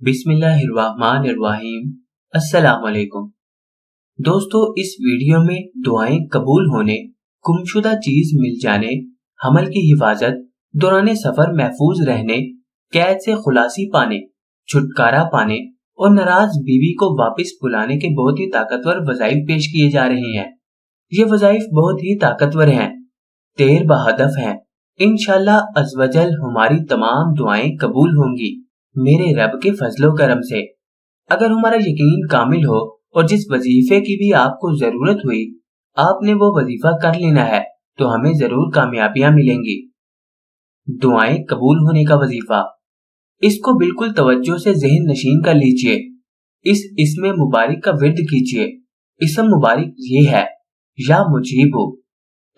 बिस्मिल्लाहिर्रहमानिर्रहीम। अस्सलाम वालेकुम दोस्तों, इस वीडियो में दुआएं कबूल होने, गुमशुदा चीज मिल जाने, हमल की हिफाजत, दौरान सफर महफूज रहने, कैद से खुलासी पाने, छुटकारा पाने और नाराज बीवी को वापस बुलाने के बहुत ही ताकतवर वज़ाइफ पेश किए जा रहे हैं। ये वज़ाइफ बहुत ही ताकतवर हैं, देर बहदफ हैं। इंशाअल्लाह अज़्वजल हमारी तमाम दुआएं कबूल होंगी मेरे रब के फजलो करम से। अगर हमारा यकीन कामिल हो और जिस वजीफे की भी आपको जरूरत हुई, आपने वो वजीफा कर लेना है तो हमें जरूर कामयाबियां मिलेंगी। दुआएं कबूल होने का वजीफा, इसको बिल्कुल तवज्जो से ज़हन नशीन कर लीजिए। इस इसमें मुबारक का विर्द कीजिए। इसम मुबारक ये है, या मुजीबु।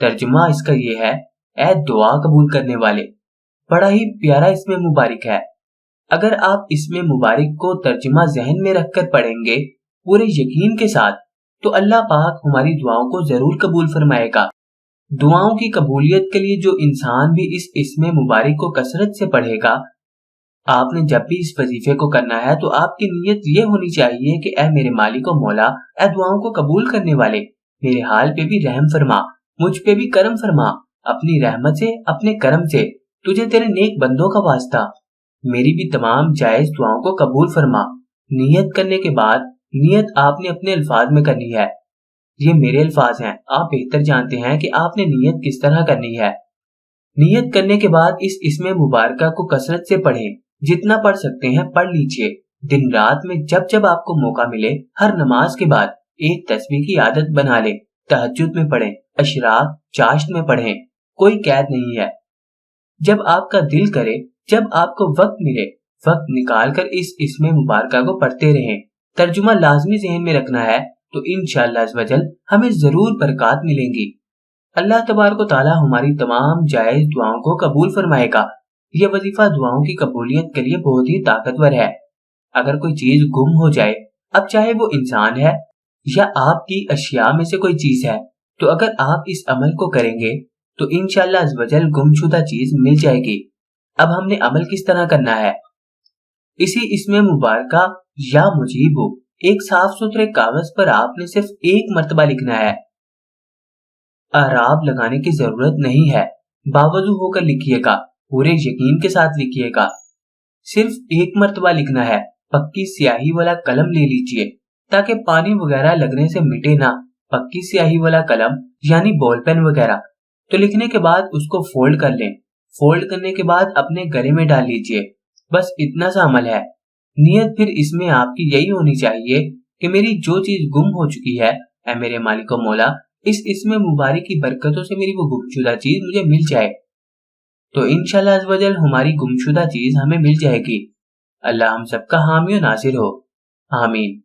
तर्जुमा इसका ये है, ऐ दुआ कबूल करने वाले। बड़ा ही प्यारा इसमें मुबारक है। अगर आप इसमें मुबारक को तर्जुमा जहन में रखकर पढ़ेंगे पूरे यकीन के साथ, तो अल्लाह पाक हमारी दुआओं को जरूर कबूल फरमाएगा। दुआओं की कबूलियत के लिए जो इंसान भी इस इसमें मुबारक को कसरत से पढ़ेगा, आपने जब भी इस वजीफे को करना है तो आपकी नीयत ये होनी चाहिए कि ऐ मेरे मालिक व मौला, ऐ दुआओं को कबूल करने वाले, मेरे हाल पे भी रहम फरमा, मुझ पे भी करम फरमा, अपनी रहमत से, अपने करम से, तुझे तेरे नेक बंदों का वास्ता, मेरी भी तमाम जायज दुआओं को कबूल फरमा। नियत करने के बाद नियत आपने अपने अल्फाज में करनी है। ये मेरे अल्फाज हैं, आप बेहतर जानते हैं कि आपने नियत किस तरह करनी है। नियत करने के बाद इस इसमें मुबारका को कसरत से पढ़ें, जितना पढ़ सकते हैं पढ़ लीजिए। दिन रात में जब जब आपको मौका मिले, हर नमाज के बाद एक तस्बीह की आदत बना लें। तहज्जुद में पढ़ें, अशराक चाश्त में पढ़ें, कोई कैद नहीं है। जब आपका दिल करे, जब आपको वक्त मिले, वक्त निकाल कर इस इसमें मुबारका को पढ़ते रहें। तर्जुमा लाजमी ज़हन में रखना है, तो इंशाअल्लाह अज़्वजल हमें जरूर बरकत मिलेंगी। अल्लाह तबारक व तआला हमारी तमाम जायज दुआओं को कबूल फरमाएगा। यह वजीफा दुआओं की कबूलियत के लिए बहुत ही ताकतवर है। अगर कोई चीज गुम हो जाए, अब चाहे वो इंसान है या आपकी अशिया में से कोई चीज है, तो अगर आप इस अमल को करेंगे तो इंशाअल्लाह अज़्वजल गुमशुदा चीज मिल जाएगी। अब हमने अमल किस तरह करना है? इसी इसमें मुबारका या मुजीबु एक साफ सुथरे कागज पर आपने सिर्फ एक मर्तबा लिखना है। आराब लगाने की जरूरत नहीं है, बावजू होकर लिखिएगा, पूरे यकीन के साथ लिखिएगा। सिर्फ एक मर्तबा लिखना है। पक्की स्याही वाला कलम ले लीजिए ताकि पानी वगैरह लगने से मिटे ना। पक्की स्याही वाला कलम यानी बॉल पेन वगैरह। तो लिखने के बाद उसको फोल्ड कर लें। फोल्ड करने के बाद अपने गले में डाल लीजिए। बस इतना सा अमल है। नियत फिर इसमें आपकी यही होनी चाहिए कि मेरी जो चीज गुम हो चुकी है, ऐ मेरे मालिक व मौला, इस इसमें मुबारक की बरकतों से मेरी वो गुमशुदा चीज मुझे मिल जाए। तो इंशाअल्लाह अज़्वजल हमारी गुमशुदा चीज हमें मिल जाएगी। अल्लाह हम सबका हामी और नासिर हो। आमीन।